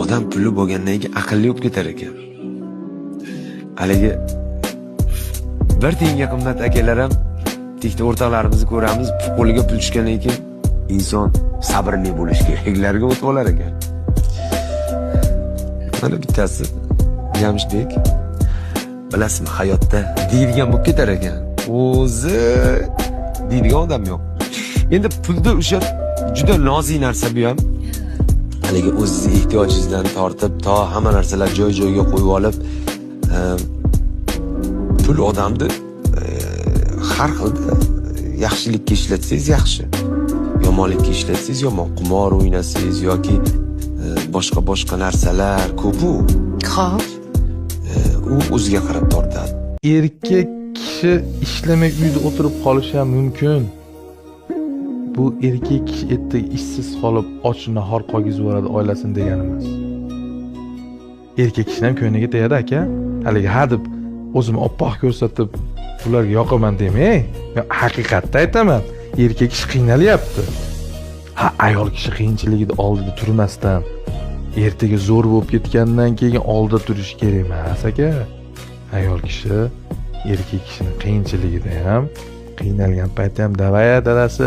Odam puli bo'lgandan keyin aqlli bo'lib ketar ekan. Haligi bir tiyinga qimmat akalar ham tekda o'rtoqlarimizni ko'ramiz, qo'liga pul tushgandan keyin inson sabrli bo'lish keraklarga o'tib olar ekan. Mana bittasi Jamshidbek, bilasizmi, hayotda deydigan bo'lib ketar ekan. O'zi deydigan odam yo'q. Endi pulda o'sha juda nozik narsa bu ham. Haligi o'z ehtiyojingizdan tortib to hamma narsalar joy-joyiga qo'yib olib, pul odamni har xilda yaxshilikka ishlatsangiz yaxshi, yomonlikka ishlatsangiz yomon. Qimor o'ynasangiz yoki boshqa narsalar ko'p-u. Xo'p. U o'ziga qarab tortadi. Erkak kishi ishlamay uyda o'tirib qolishi ham mumkin. Bu erkak kishi ertaga ishsiz qolib, och nahor qolgizib yuboradi oilasini degani emas. Erkak kishining ham ko'ngliga tegadi aka. Haligi ha deb o'zimni oppoq ko'rsatib, ularga yoqaman demay, men haqiqatni aytaman. Erkak kishi qiynalyapti. Ha, ayol kishi qiyinchiligida oldida turmasdan, ertaga zo'r bo'lib ketgandan keyin oldida turish kerak emas aka. Ayol kishi erkak kishining qiyinchiligida ham, qiynalgan paytda ham davaya dadasi